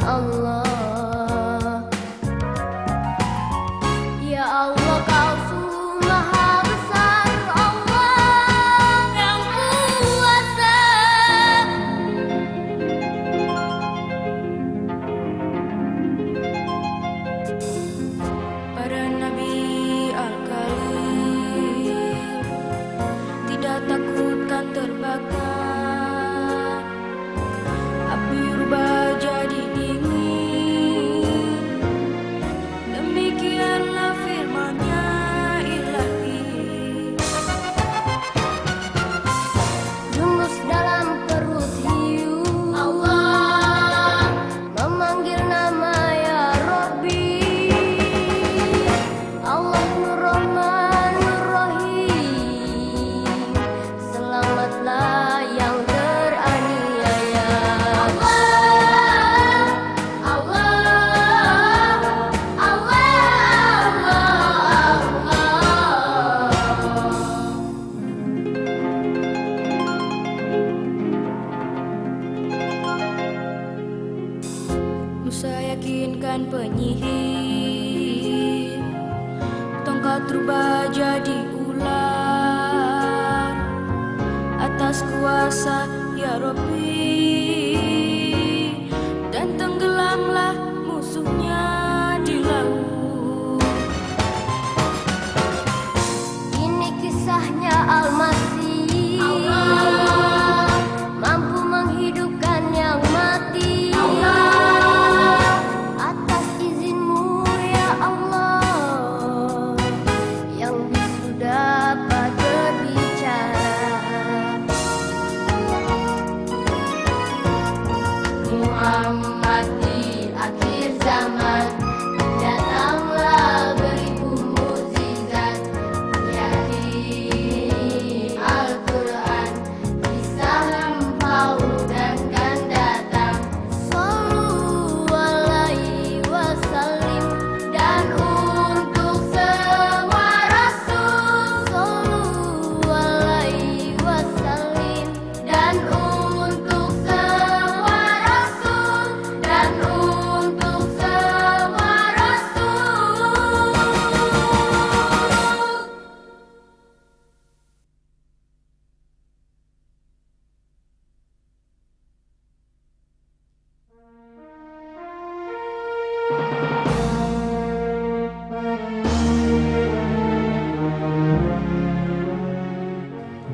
Allah. Ya Allah, Kau sungguh maha besar, Allah yang kuasa. Para nabi al-Karim tidak takutkan terbakar, api rubah jadi dingin. Demikianlah firman-Nya Ilahi. Yunus dalam perut hiu, Allah memanggil nama ya Rabbi. Allah Nur Rahman Nur Rahim, selamatlah yang teraniaya. Allah, Allah, Allah, Allah. Musa yakinkan penyihir, tongkat rubah jadi ular atas kuasa ya Rabbi, dan tenggelamlah musuhnya di laut. Ini kisahnya Al-Masih, Allah mampu menghidupkan yang mati. Allah, atas izin-Mu ya Allah, yang bisu dapat berbicara. Muhammad di akhir zaman, datanglah beribu mukjizat, yakni Al-Quran, kisah lampau dan akan datang. Sallu alaihi wasallim, dan untuk semua rasul. Sallu alaihi wasallim, dan untuk semua rasul, dan untuk semua rasul.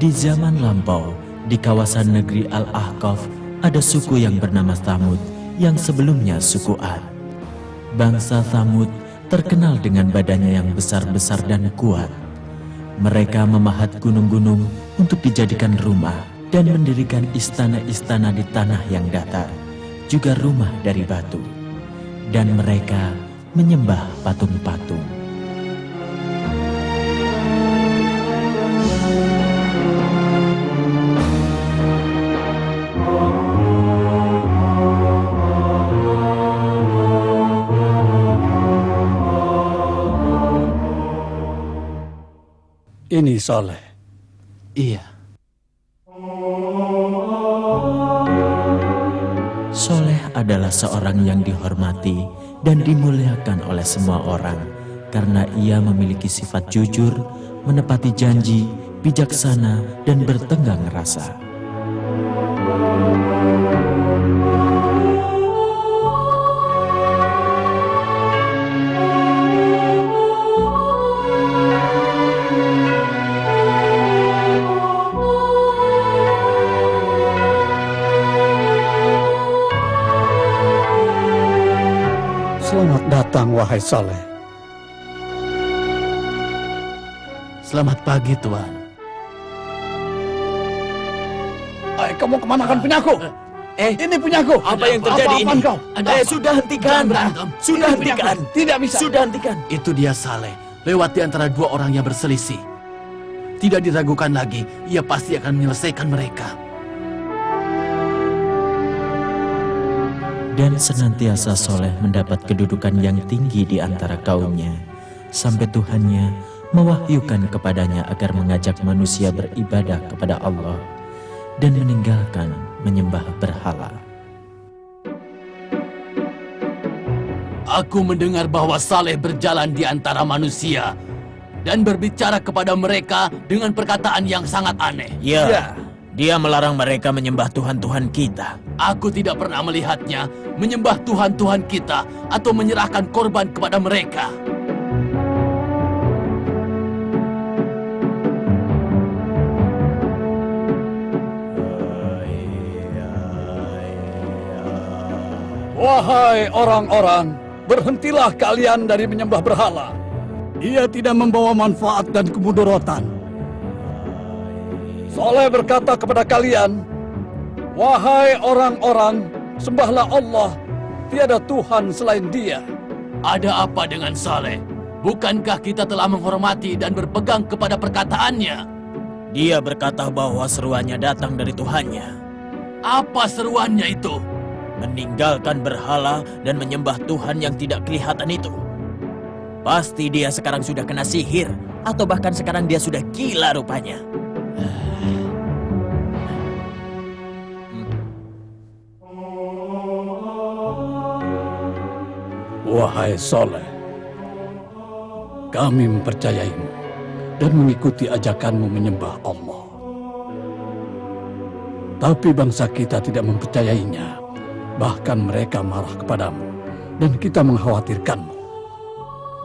Di zaman lampau, di kawasan negeri Al-Ahqaf, ada suku yang bernama Tsamud, yang sebelumnya suku Ad. Bangsa Tsamud terkenal dengan badannya yang besar-besar dan kuat. Mereka memahat gunung-gunung untuk dijadikan rumah dan mendirikan istana-istana di tanah yang datar, juga rumah dari batu. Dan mereka menyembah patung-patung. Ini Saleh. Iya. Soleh adalah seorang yang dihormati dan dimuliakan oleh semua orang karena ia memiliki sifat jujur, menepati janji, bijaksana, dan bertenggang rasa. Selamat datang, wahai Saleh. Selamat pagi, Tuan. Kamu kemana kan punyaku? Ini punyaku. Apa yang terjadi ini? Kau? Sudah hentikan. Sudah hentikan. Tidak bisa. Sudah hentikan. Itu dia Saleh, lewat di antara dua orang yang berselisih. Tidak diragukan lagi, ia pasti akan menyelesaikan mereka. Dan senantiasa Soleh mendapat kedudukan yang tinggi di antara kaumnya, sampai Tuhannya mewahyukan kepadanya agar mengajak manusia beribadah kepada Allah dan meninggalkan menyembah berhala. Aku mendengar bahwa Saleh berjalan di antara manusia dan berbicara kepada mereka dengan perkataan yang sangat aneh. Ya, dia melarang mereka menyembah Tuhan-Tuhan kita. Aku tidak pernah melihatnya menyembah Tuhan-Tuhan kita atau menyerahkan korban kepada mereka. Wahai orang-orang, berhentilah kalian dari menyembah berhala. Ia tidak membawa manfaat dan kemudorotan. Saleh berkata kepada kalian, wahai orang-orang, sembahlah Allah, tiada Tuhan selain Dia. Ada apa dengan Saleh? Bukankah kita telah menghormati dan berpegang kepada perkataannya? Dia berkata bahwa seruannya datang dari Tuhannya. Apa seruannya itu? Meninggalkan berhala dan menyembah Tuhan yang tidak kelihatan itu. Pasti dia sekarang sudah kena sihir, atau bahkan sekarang dia sudah gila rupanya. Wahai Saleh, kami mempercayaimu dan mengikuti ajakanmu menyembah Allah. Tapi bangsa kita tidak mempercayainya. Bahkan mereka marah kepadamu dan kita mengkhawatirkanmu.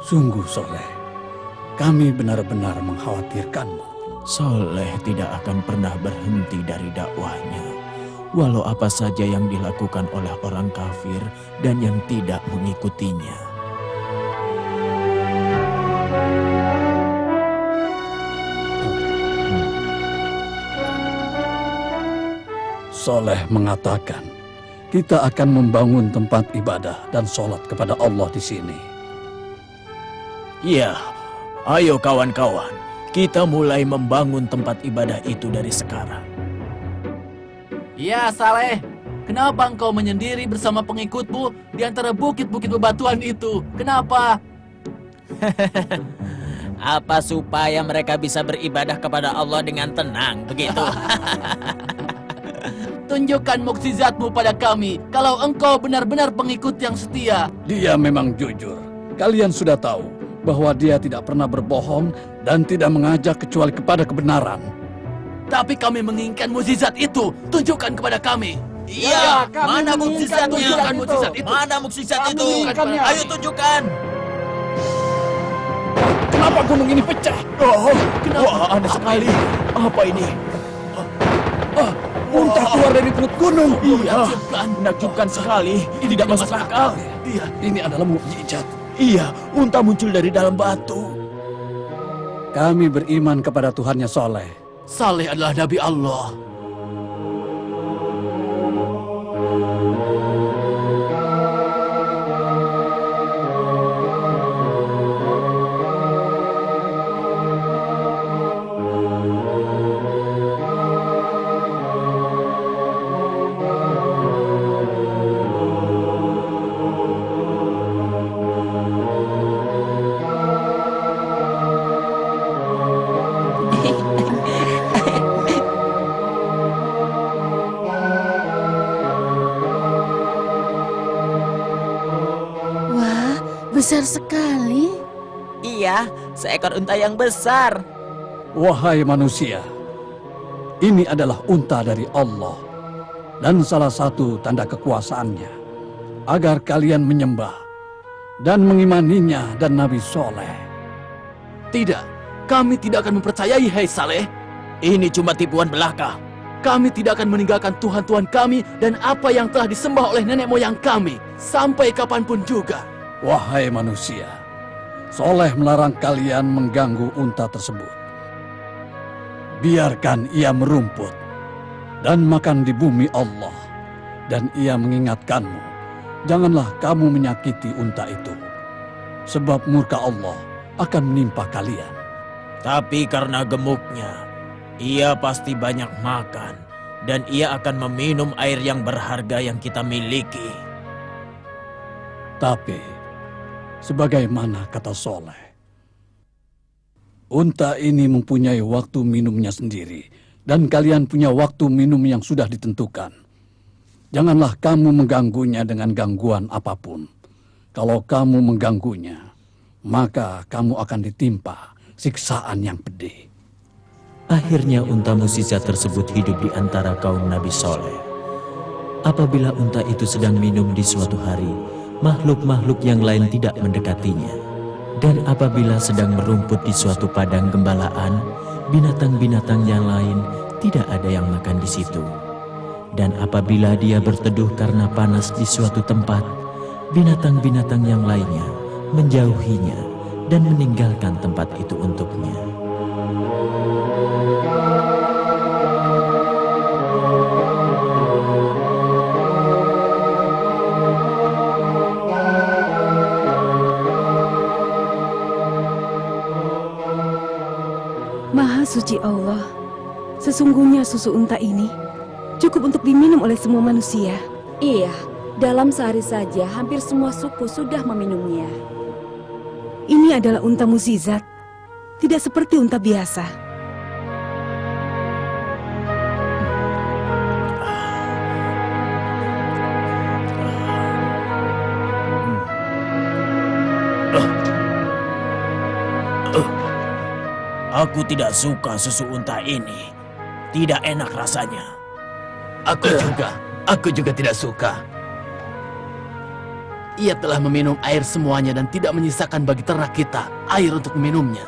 Sungguh Saleh, kami benar-benar mengkhawatirkanmu. Saleh tidak akan pernah berhenti dari dakwahnya, walau apa saja yang dilakukan oleh orang kafir dan yang tidak mengikutinya. Saleh mengatakan, kita akan membangun tempat ibadah dan sholat kepada Allah di sini. Ya, ayo kawan-kawan, kita mulai membangun tempat ibadah itu dari sekarang. Ya, Saleh. Kenapa engkau menyendiri bersama pengikutmu di antara bukit-bukit bebatuan itu? Kenapa? Apa supaya mereka bisa beribadah kepada Allah dengan tenang, begitu? Tunjukkan mukjizatmu pada kami kalau engkau benar-benar pengikut yang setia. Dia memang jujur. Kalian sudah tahu bahwa dia tidak pernah berbohong dan tidak mengajak kecuali kepada kebenaran. Tapi kami menginginkan mukjizat itu. Tunjukkan kepada kami. Iya, mana mukjizatnya? Tunjukkan mukjizat itu. Mana mukjizat itu? menginginkannya. Ayo tunjukkan. Kenapa gunung ini pecah? Wah, aneh sekali. Apa ini? Unta keluar dari perut gunung. Iya, menakjubkan sekali. Tidak masuk akal. Iya, ini adalah mukjizat. Iya, unta muncul dari dalam batu. Kami beriman kepada Tuhannya Saleh. Saleh adalah Nabi Allah. Wah, besar sekali. Iya, seekor unta yang besar. Wahai manusia, ini adalah unta dari Allah dan salah satu tanda kekuasaannya agar kalian menyembah dan mengimaninya dan Nabi Saleh. Tidak, kami tidak akan mempercayai, hai Saleh. Ini cuma tipuan belaka. Kami tidak akan meninggalkan Tuhan-Tuhan kami dan apa yang telah disembah oleh nenek moyang kami sampai kapanpun juga. Wahai manusia, Saleh melarang kalian mengganggu unta tersebut. Biarkan ia merumput dan makan di bumi Allah. Dan ia mengingatkanmu, janganlah kamu menyakiti unta itu, sebab murka Allah akan menimpa kalian. Tapi karena gemuknya, ia pasti banyak makan, dan ia akan meminum air yang berharga yang kita miliki. Tapi, sebagaimana kata Saleh, unta ini mempunyai waktu minumnya sendiri, dan kalian punya waktu minum yang sudah ditentukan. Janganlah kamu mengganggunya dengan gangguan apapun, Kalau kamu mengganggunya, maka kamu akan ditimpa siksaan yang pedih. Akhirnya unta mukjizat tersebut hidup di antara kaum Nabi Soleh. Apabila unta itu sedang minum di suatu hari, makhluk-makhluk yang lain tidak mendekatinya. Dan apabila sedang merumput di suatu padang gembalaan, binatang-binatang yang lain tidak ada yang makan di situ. Dan apabila dia berteduh karena panas di suatu tempat, binatang-binatang yang lainnya menjauhinya dan meninggalkan tempat itu untuknya. Maha suci Allah, sesungguhnya susu unta ini cukup untuk diminum oleh semua manusia. Iya, dalam sehari saja hampir semua suku sudah meminumnya. Ini adalah unta mukjizat, tidak seperti unta biasa. Aku tidak suka susu unta ini. Tidak enak rasanya. Aku juga tidak suka. Ia telah meminum air semuanya dan tidak menyisakan bagi ternak kita air untuk meminumnya.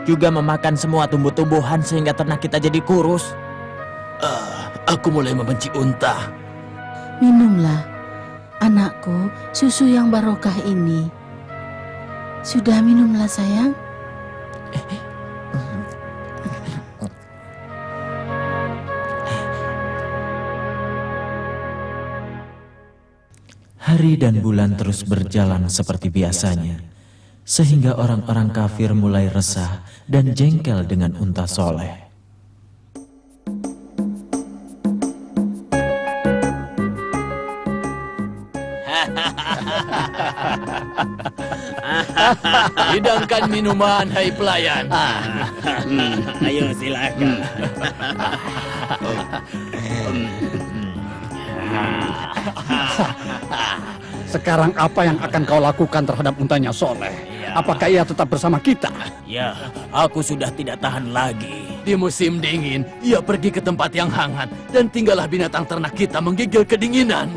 Juga memakan semua tumbuh-tumbuhan sehingga ternak kita jadi kurus. Aku mulai membenci unta. Minumlah, anakku, susu yang barokah ini. Sudah minumlah sayang. Hari dan bulan terus berjalan seperti biasanya, sehingga orang-orang kafir mulai resah dan jengkel dengan unta soleh. Hidangkan minuman, hai pelayan. Ayo silakan. Sekarang apa yang akan kau lakukan terhadap untanya Soleh? Apakah ia tetap bersama kita? Ya, aku sudah tidak tahan lagi. Di musim dingin, ia pergi ke tempat yang hangat dan tinggallah binatang ternak kita menggigil kedinginan.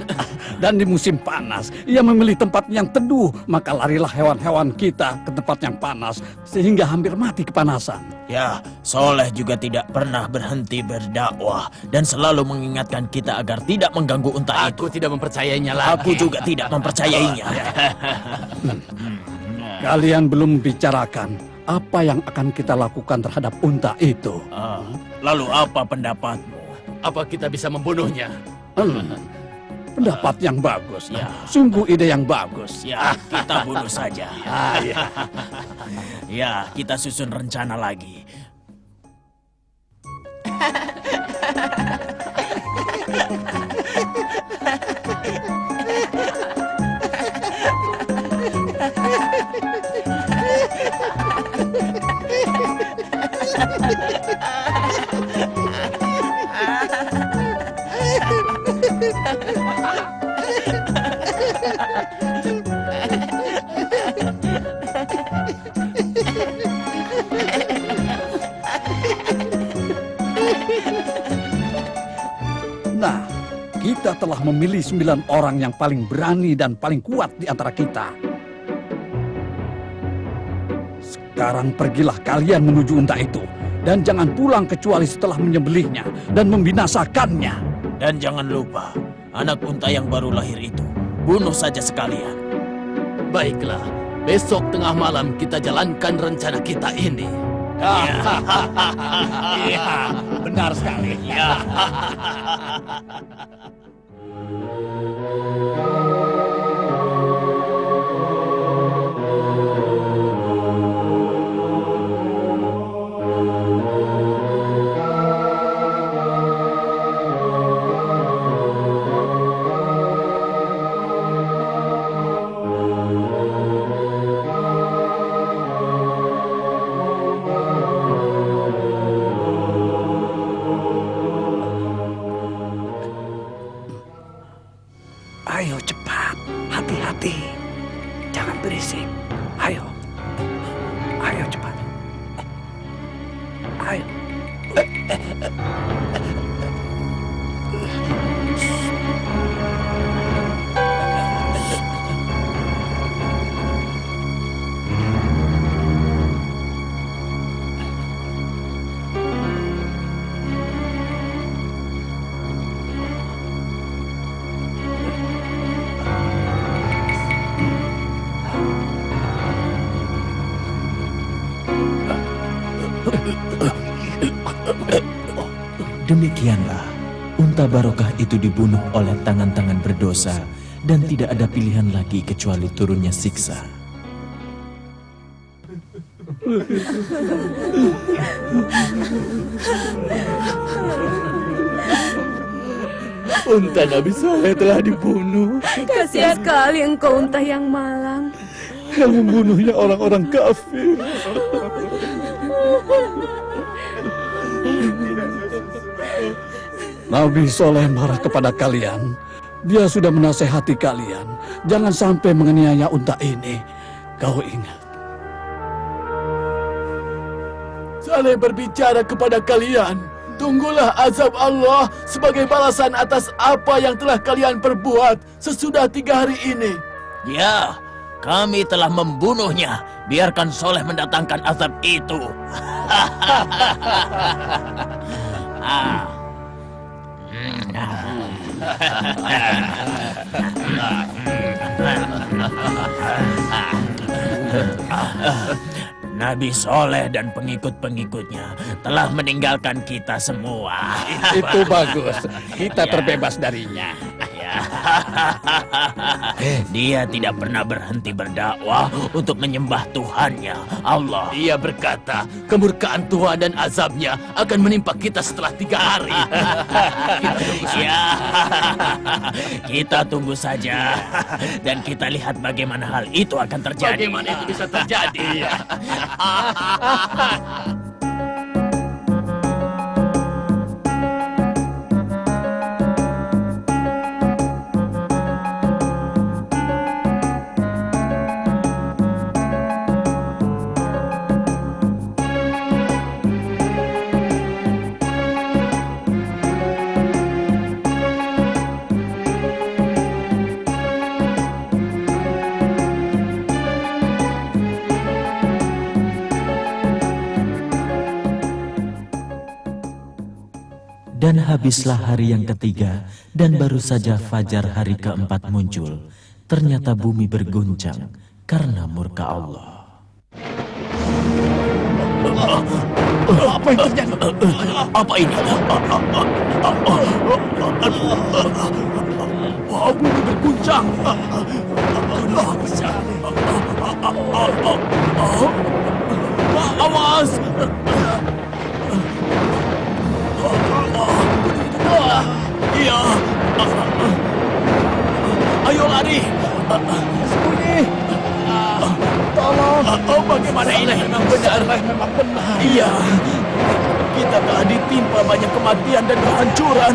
Dan di musim panas, ia memilih tempat yang teduh, maka larilah hewan-hewan kita ke tempat yang panas, sehingga hampir mati kepanasan. Ya, Soleh juga tidak pernah berhenti berdakwah dan selalu mengingatkan kita agar tidak mengganggu unta itu. Aku tidak mempercayainya lagi. Aku juga tidak mempercayainya. Kalian belum bicarakan apa yang akan kita lakukan terhadap unta itu. Lalu apa pendapatmu? Apa kita bisa membunuhnya? Pendapat yang bagus. Ya. Sungguh ide yang bagus. Ya, kita bunuh saja. Ya. Ya, kita susun rencana lagi. Nah, kita telah memilih 9 orang yang paling berani dan paling kuat di antara kita. Sekarang pergilah kalian menuju unta itu. Dan jangan pulang kecuali setelah menyembelihnya dan membinasakannya. Dan jangan lupa, anak unta yang baru lahir itu, bunuh saja sekalian. Baiklah, besok tengah malam kita jalankan rencana kita ini. Iya, benar sekali. Ayo cepat, hati-hati. berisik. Ayo. Ayo cepat. Ayo. Demikianlah, unta Barokah itu dibunuh oleh tangan-tangan berdosa dan tidak ada pilihan lagi kecuali turunnya siksa. Unta Nabi Saleh telah dibunuh. Kasihan sekali engkau unta yang malang. Yang membunuhnya orang-orang kafir. Nabi Soleh marah kepada kalian. Dia sudah menasehati kalian. Jangan sampai menganiaya unta ini. Kau ingat. Saleh berbicara kepada kalian. Tunggulah azab Allah sebagai balasan atas apa yang telah kalian perbuat sesudah 3 hari ini. Ya, kami telah membunuhnya. Biarkan Soleh mendatangkan azab itu. Nabi Soleh dan pengikut-pengikutnya telah meninggalkan kita semua. Itu bagus. Kita terbebas darinya. Dia tidak pernah berhenti berdakwah untuk menyembah Tuhannya, Allah. Dia berkata, kemurkaan Tuhan dan azabnya akan menimpa kita setelah 3 hari. Ya, kita tunggu saja dan kita lihat bagaimana hal itu akan terjadi. Bagaimana itu bisa terjadi? Dan habislah hari yang ketiga, dan baru saja fajar hari keempat muncul. Ternyata bumi berguncang karena murka Allah. Apa yang terjadi? Apa ini? Bumi berguncang. Awas! Iya. Ayo lari. Sembunyi. Tolong. Bagaimana ini? Memang benar. Memang benar. Iya. Kita telah ditimpa banyak kematian dan kehancuran.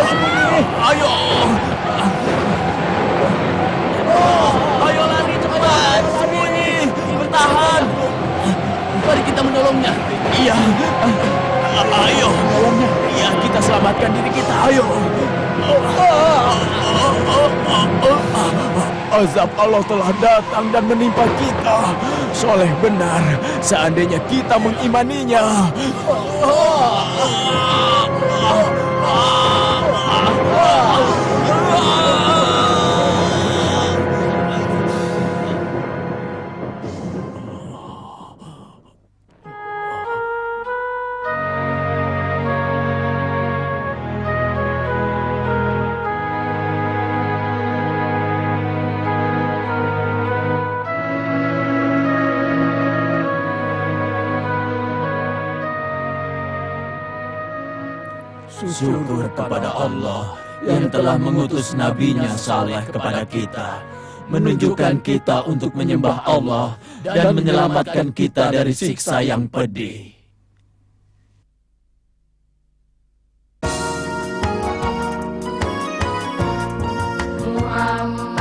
Sembunyi. Ayo. Ayo lari cepat. Sembunyi. Bertahan. Mari kita menolongnya. Iya. Ayo. Menolongnya. Iya, kita selamatkan diri kita. Ayo. Azab Allah telah datang dan menimpa kita. Soleh benar, seandainya kita mengimaninya. Syukur kepada Allah yang telah mengutus nabinya Saleh kepada kita, menunjukkan kita untuk menyembah Allah dan menyelamatkan kita dari siksa yang pedih. Muhammad